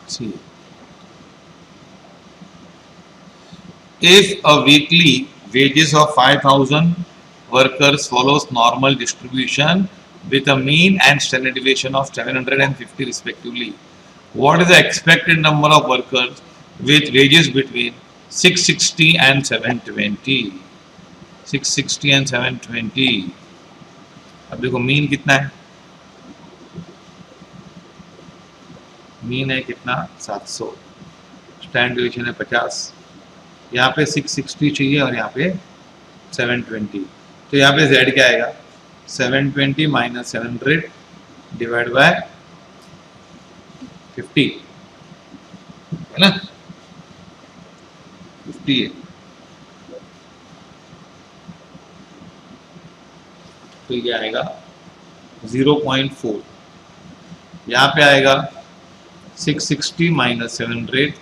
See, if a weekly wages of 5,000 workers follows normal distribution with a mean and standard deviation of 750 respectively, what is the expected number of workers with wages between 660 and 720? 660 and 720. अब देखो mean कितना है, mean है कितना 700, standard division है 50, यहाँ पे 660 चाहिए और यहाँ पे 720, तो यहाँ पे z क्या आएगा 720 माइनस 700 डिवाइड बाय 50 है ना, 50 है, तो ये आएगा 0.4, यहाँ पे आएगा 660 माइनस 700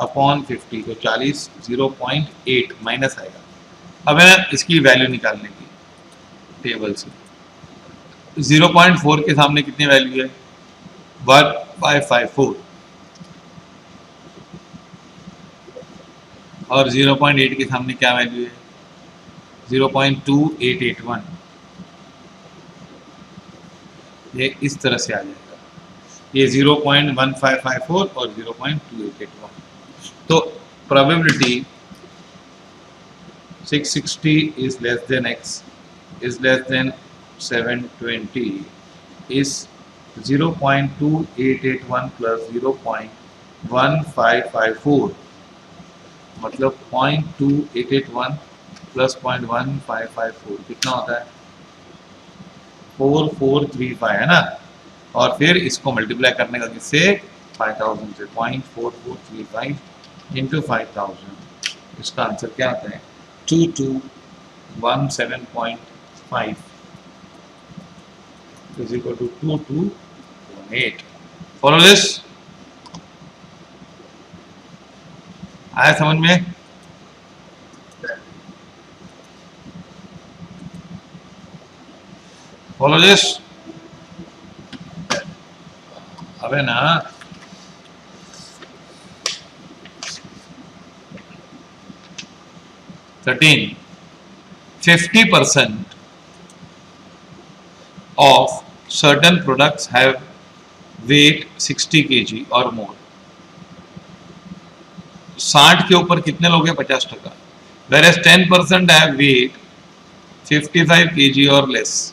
अपॉन 50, तो 40, 0.8 माइनस आएगा। अब है इसकी वैल्यू निकालने की टेबल से, 0.4 के सामने कितनी वैल्यू है 1554 और 0.8 के सामने क्या वैल्यू है 0.2881, ये इस तरह से आ जाएगा, ये 0.1554 और 0.2881, तो probability 660 is less than x is less than 720 is 0.2881 plus 0.1554, मतलब 0.2881 प्लस 0.1554 कितना होता है 4435 है ना, और फिर इसको मल्टीप्लाई करने का किससे 5000 से, 0.4435 इंटू 5000, इसका आंसर क्या आता है 2217.5 is equal to 2218. Follow this? आया समझ में? Follow this? अबे ना, Thirteen. 50% of certain products have weight 60 kg or more. 60 के ऊपर कितने लोग हैं 50%, whereas 10% have weight 55 kg or less.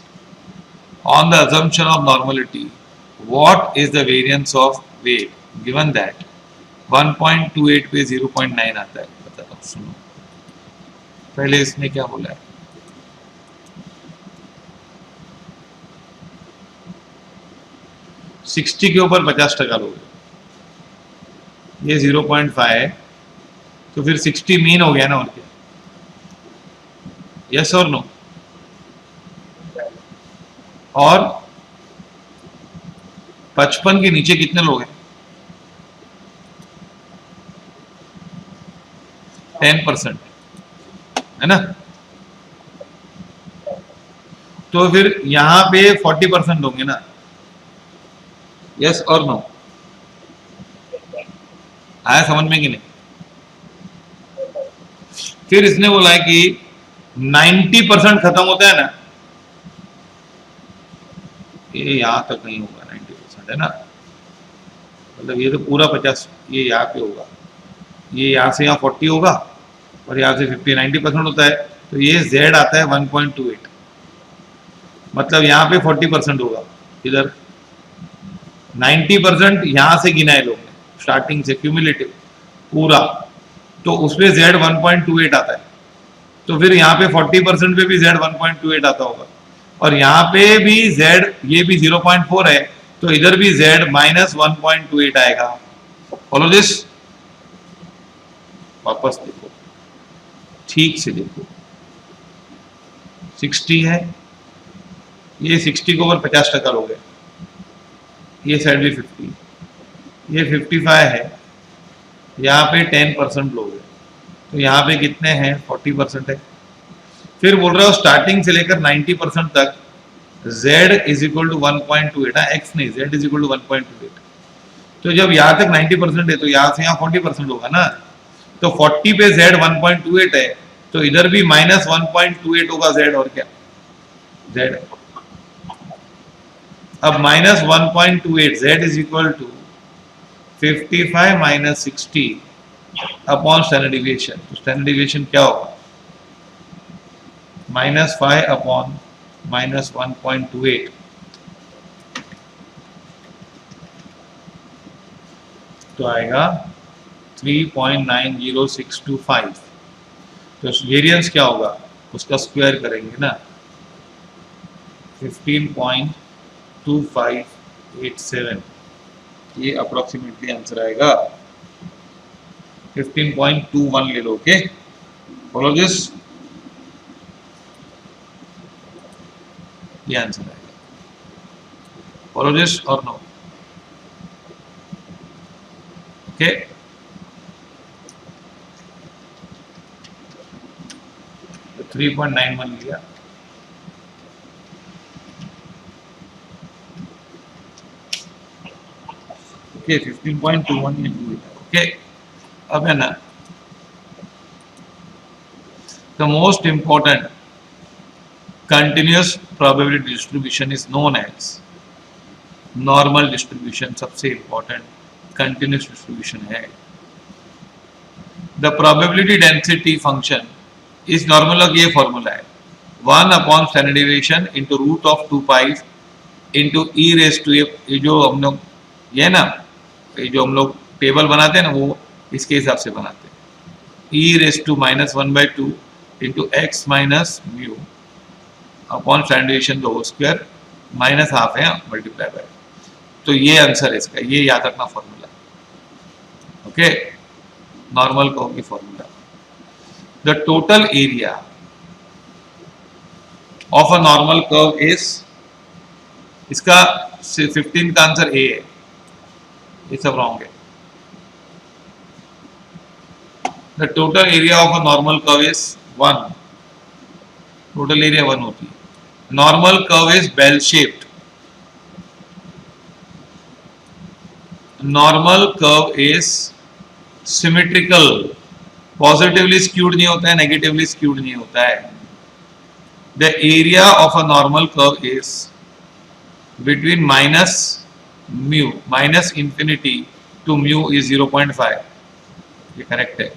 On the assumption of normality, what is the variance of weight given that 1.28 पे 0.9 आता है, बताता हूँ सुनो। पहले इसने क्या बोला है 60 के ऊपर 50% लोग, ये 0.5 है, तो फिर 60 मीन हो गया ना, और क्या, यस और नो, और 55 के नीचे कितने लोग हैं 10% है ना, तो फिर यहां पे 40% होंगे ना, यस और नो, आया समझ में कि नहीं। फिर इसने बोला है कि 90% खत्म होता है ना, ये यहां तक नहीं होगा 90% है ना, मतलब ये तो पूरा 50, ये यहाँ पे होगा, ये यहाँ से यहाँ 40 होगा और यहाँ से 50, 90% होता है, तो ये z आता है 1.28, मतलब यहाँ पे 40% होगा, इधर 90% यहाँ से गिना है लोग ने स्टार्टिंग से क्यूमुलेटिव पूरा, तो उसमें z 1.28 आता है, तो फिर यहाँ पे 40% पे भी z 1.28 आता होगा, और यहाँ पे भी z, ये भी 0.4 है, तो इधर भी z माइनस 1.28 आएगा। फॉलो दिस, वापस देखो, ठीक से देखो, 60 है, ये 60 के ऊपर 50% लोग हैं, ये साइड भी 50, ये 55 है, यहाँ पे 10% लोग हैं, तो यहाँ पे कितने हैं 40% है। फिर बोल रहा हूँ स्टार्टिंग से लेकर 90% तक z is equal to 1.28, x नहीं, z इज इक्वल टू 1.28, तो जब यहाँ तक 90% है तो यहाँ से यहाँ 40% होगा ना, तो 40 पे z 1.28 है, तो इधर भी माइनस 1.28 होगा z, और क्या z। अब minus 1.28 z is equal to 55 minus 60 upon standard deviation. तो स्टैंडर्ड डिविएशन क्या होगा, -5 अपॉन माइनस 1.28, तो आएगा 3.90625। तो वेरिएंस क्या होगा, उसका स्क्वायर करेंगे ना, 15.2587, ये अप्रोक्सीमेटली आंसर आएगा। 15.21 ले लो, ओके, फॉलो दिस, ये आंसर आएगा। फॉलो दिस और नो, ओके। तो 3.91 लिया, ओके, 15.21 इंटू, ओके। अब है ना, the most important continuous probability distribution is known as normal distribution. सबसे इंपॉर्टेंट कंटिन्यूअस डिस्ट्रीब्यूशन है। द प्रोबेबिलिटी डेंसिटी फंक्शन इस नॉर्मल का ये फॉर्मूला है, 1 upon standard deviation into root of 2 pi into e raise to, ये जो हम लोग, ये ना, ये जो हम लोग टेबल बनाते हैं ना, वो इसके हिसाब से बनाते हैं। E raise to -1/2 into x minus mu upon standard deviation का होल स्क्वायर, -½ है मल्टीप्लाई बाय। तो ये आंसर है इसका, ये याद रखना फॉर्मूला, ओके, नॉर्मल कर्व की formula. The total area of a normal curve is, इसका 15 का आंसर ए है, ये सब रॉन्ग है। The total area of a normal curve is 1, total area 1 होती है। Normal curve is bell shaped, normal curve is symmetrical, positively skewed नहीं होता है, नेगेटिवली स्क्यूड नहीं होता है। The area of a normal curve is between minus mu, minus infinity to mu is 0.5, ये correct है।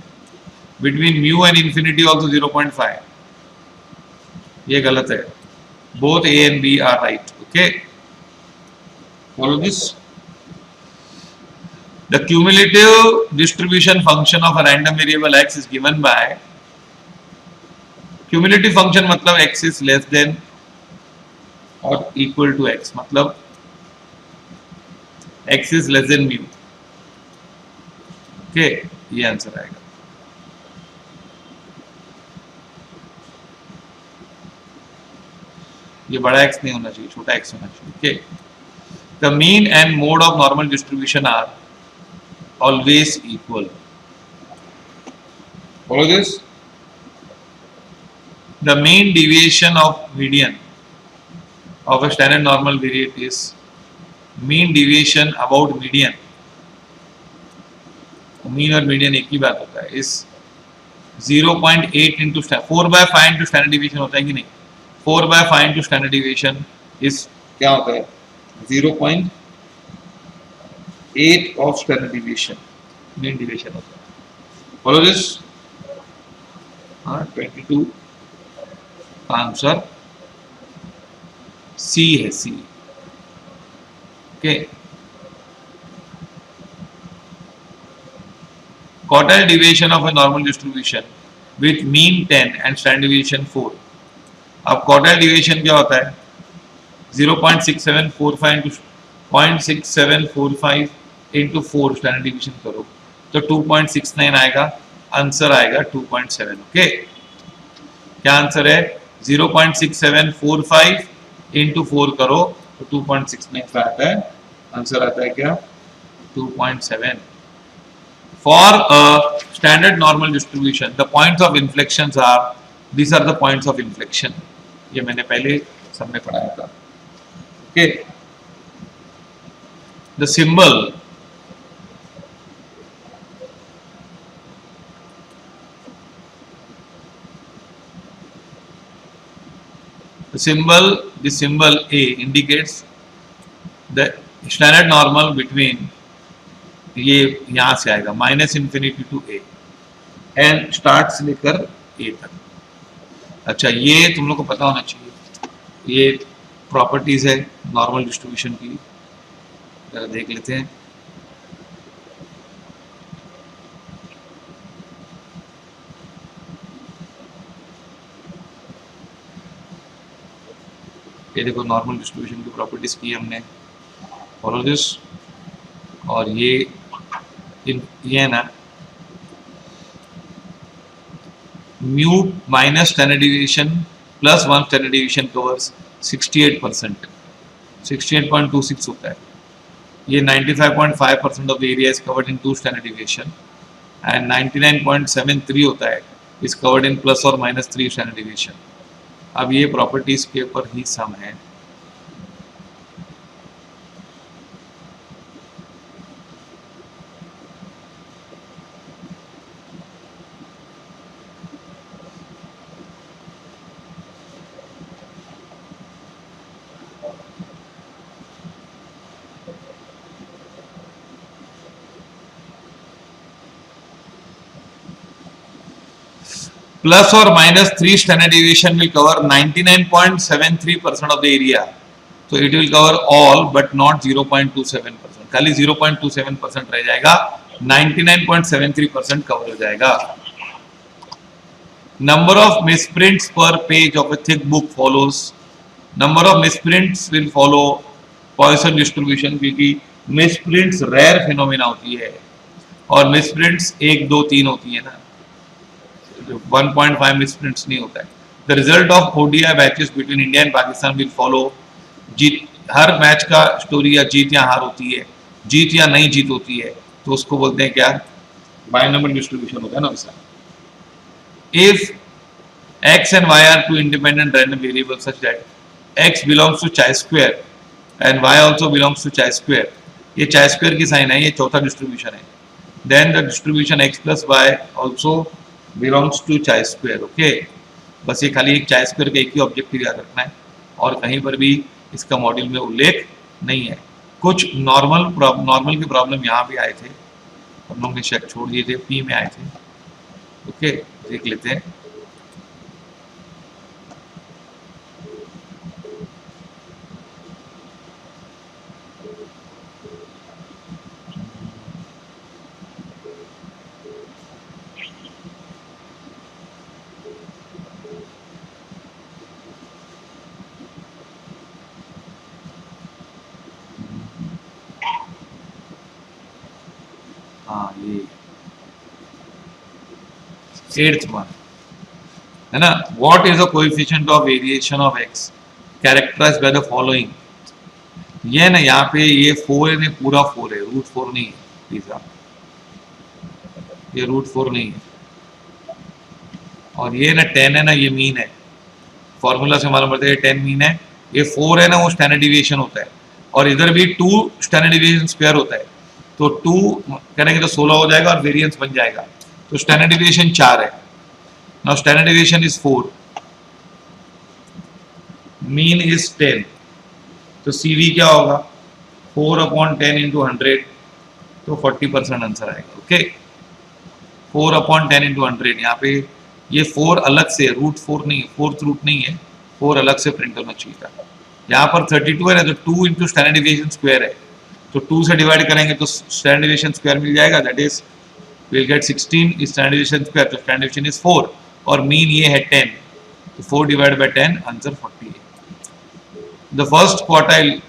Between mu and infinity also 0.5, ये गलत है। Both A and B are right, okay, follow this. The cumulative distribution function of a random variable x is given by, cumulative function मतलब x is less than or equal to x, मतलब x is less than mu, okay, ये answer आएगा। ये बड़ा x नहीं होना चाहिए, छोटा x होना चाहिए, okay. The mean and mode of normal distribution are always equal. Follow this. The mean deviation of median of a standard normal variate is mean deviation about median. Mean और median एक ही बात होता है। इस 0.8 into 4/5 into standard deviation होता है कि नहीं? 4/5 into standard deviation is क्या होता है? 0.8 of standard deviation, mean deviation होता है। Follow this. 22 आंसर सी है, सी, okay. Quartile deviation of a normal distribution with mean 10 and standard deviation 4. अब quartile deviation क्या होता है? 0.6745 into 0.6745 into 4 स्टैंडर्ड डिवीजन करो तो 2.69 आएगा, आंसर आएगा 2.7, ओके। क्या आंसर है? 0.6745 into 4 करो तो 2.69 आता है, आंसर आता है क्या? 2.7। For a standard normal distribution, the points of inflections are, these are the points of inflection. ये मैंने पहले सब में पढ़ाया था, okay. The symbol the symbol A indicates the standard normal between, ये यहाँ से आएगा minus infinity to A and start से लेकर ए तक। अच्छा, ये तुम लोग को पता होना चाहिए, ये प्रॉपर्टीज है नॉर्मल डिस्ट्रीब्यूशन की, जरा देख लेते हैं। ये देखो नॉर्मल डिस्ट्रीब्यूशन की प्रॉपर्टीज की हमने, फॉलो दिस। और ये है ना mu minus standard deviation plus 1 standard deviation covers 68%, 68.26 होता है। ये 95.5% of the area is covered in 2 standard deviation and 99.73 होता है इज कवर्ड इन प्लस और माइनस 3 स्टैंडर्ड डिविएशन। अब ये प्रॉपर्टीज के ऊपर ही सम है। Plus or minus 3 standard deviation will cover 99.73% of the area. So it will cover all but not 0.27%. खाली 0.27% रह जाएगा, 99.73% कवर हो जाएगा। Number of misprints per page of a thick book follows. Number of misprints will follow Poisson distribution, क्योंकि misprints rare phenomena होती है और misprints 1, 2, 3 होती है ना, 1.5 misprints नहीं होता है। The result of ODI matches between India and Pakistan will follow. Jeet, her match का स्टोरी या जीत या हार होती है, जीत या नहीं जीत होती है, तो उसको बोलते हैं क्या, बाइनोमियल डिस्ट्रीब्यूशन होता है ना वैसा। If x and y are two independent random variables such that x belongs to chi square and y also belongs to chi square, ये chi square की साइन है, ये चौथा डिस्ट्रीब्यूशन है, then the distribution x plus y also belongs to chi square. Okay, बस ये खाली एक chi square का एक ही ऑब्जेक्टिव याद रखना है और कहीं पर भी इसका मॉड्यूल में उल्लेख नहीं है। कुछ नॉर्मल के प्रॉब्लम यहाँ भी आए थे, हम लोग ने शायद छोड़ दिए थे, पी में आए थे। ओके, देख लेते हैं। हाँ, ये 8th वन है ना, what is the coefficient of variation of x characterized by the following. ये ना यहाँ पे ये 4 है, पूरा 4 है, रूट 4 नहीं है प्लीज आप, ये रूट 4 नहीं है। और ये ना 10 है ना, ये मीन है, फॉर्मूला से मालूम पड़ता है 10 मीन है। ये 4 है ना, वो स्टैंडर्ड डिविएशन होता है, और इधर भी 2 स्टैंडर्ड डिविएशन स्क्वायर होता है, तो 2 करेंगे तो 16 हो जाएगा और वेरिएंस बन जाएगा। तो स्टैंडर्ड डिविएशन 4 है। Now standard deviation is 4, mean is 10, तो CV क्या होगा 4/10 इंटू 100, तो 40% आंसर आएगा। ओके, 4/10 इंटू 100, यहाँ पे ये 4 अलग से, रूट 4 नहीं है, 4th रूट नहीं है, 4 अलग से प्रिंट होना चाहिए था। यहाँ पर 32 है ना, तो 2 इंटू स्टैंडर्ड डिविएशन स्क्वायर है, तो 2 से डिवाइड करेंगे तो स्टैंडर्ड डिविएशन स्क्वायर मिल जाएगा, that is will get 16 is standard deviation square, तो स्टैंडर्ड डिविएशन इज 4 और मीन ये है 10, तो 4 डिवाइड बाय 10 आंसर 40 है। The first quartile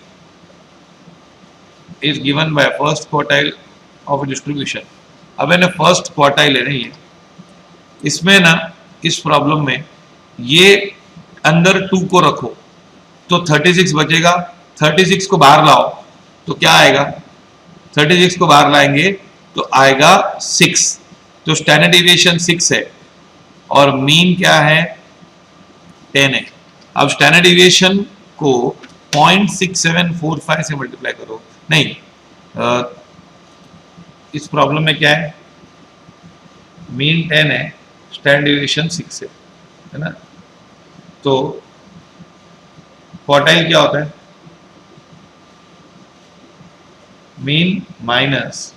is given by first quartile of distribution. अब है ना फर्स्ट क्वार्टाइल है ना, ये इसमें ना इस प्रॉब्लम में ये अंदर 2 को रखो तो 36 बचेगा, 36 को बाहर लाओ तो क्या आएगा, 36 को बाहर लाएंगे तो आएगा 6, तो स्टैंडर्ड डिविएशन 6 है और मीन क्या है 10 है। अब स्टैंडर्ड डिविएशन को 0.6745 से मल्टीप्लाई करो, नहीं इस प्रॉब्लम में क्या है, मीन 10 है, स्टैंडर्ड डिविएशन 6 है ना, तो क्वार्टाइल क्या होता है? Mean minus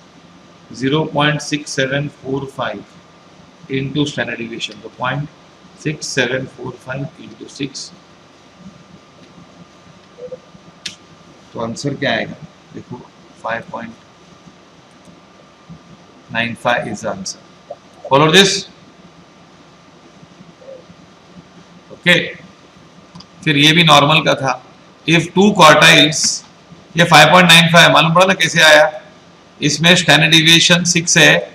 0.6745 into standard deviation, तो 0.6745 into 6, तो आंसर क्या आएगा? देखो 5.95 is the answer. Follow this. Okay, फिर ये भी नॉर्मल का था. इफ टू क्वार्टाइल्स, ये 5.95 मालूम पड़ा ना कैसे आया? इसमें स्टैंडर्ड डिविएशन 6 है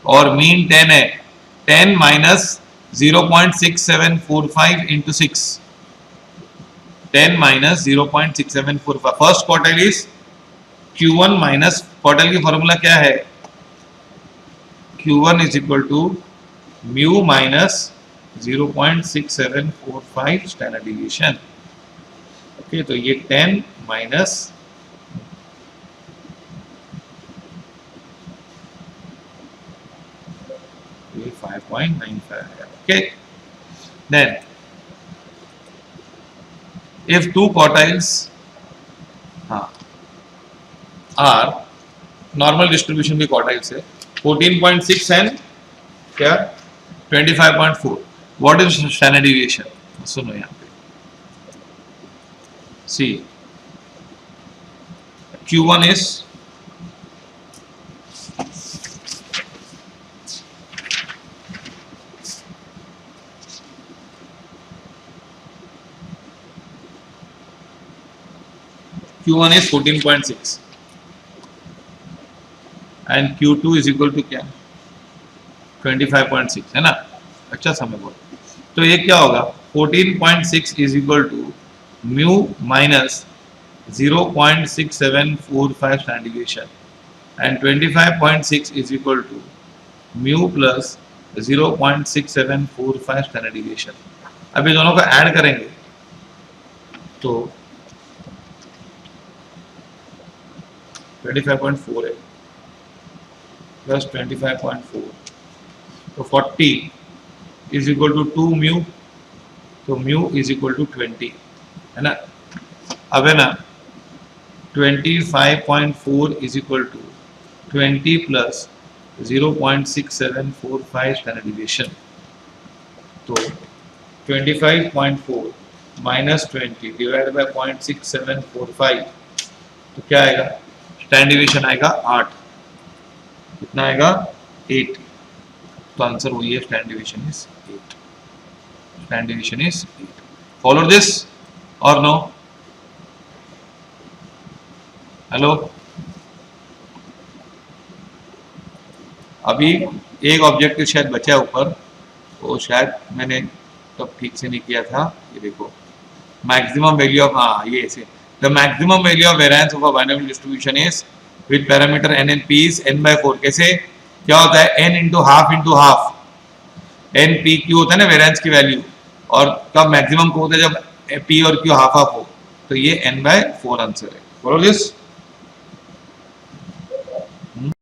और मीन 10 है. 10 minus 0.6745 into 6, 10 minus 0.6745. First quartile is Q1 minus, quartile की फॉर्मूला क्या है? Q1 is equal to mu minus 0.6745 standard deviation. Okay, तो ये 10 माइनस ये 5.95 है. Okay, then if two quartiles are normal distribution की quartiles है 14.6 and क्या 25.4. what is standard deviation? सुनो यहाँ पे, see Q1 is Q1 is 14.6 and Q2 is equal to क्या 25.6 है ना. अच्छा समय बोल, तो ये क्या होगा? 14.6 is equal to mu minus 0.6745 standard deviation and 25.6 is equal to mu plus 0.6745 standard deviation. अब ये दोनों को ऐड करेंगे तो 25.4 है प्लस 25.4, तो 40 इज इक्वल टू 2 म्यू, तो म्यू इज इक्वल टू 20 है ना. अब है ना 25.4 is equal to 20 plus 0.6745 standard deviation, तो 25.4 माइनस 20 डिवाइड बाय 0.6745, तो क्या आएगा? स्टैंडर्ड डिविएशन आएगा 8. कितना आएगा? 8. तो आंसर वही है, standard deviation is 8. Standard deviation is 8. Follow this और नो? हेलो, अभी एक ऑब्जेक्टिव शायद बचा ऊपर, तो शायद मैंने तब ठीक से नहीं किया था. ये देखो मैक्सिमम वैल्यू ऑफ, हाँ ये ऐसे, the maximum value of variance of a binomial distribution is with parameter n and p is n by 4. कैसे? क्या होता है? n into half into half. n p q होता है ना वेरिएंस की वैल्यू, और कब मैक्सिमम को होता है? जब p और q हाफ हाफ हो. तो ये n by 4 आंसर है. Follow this.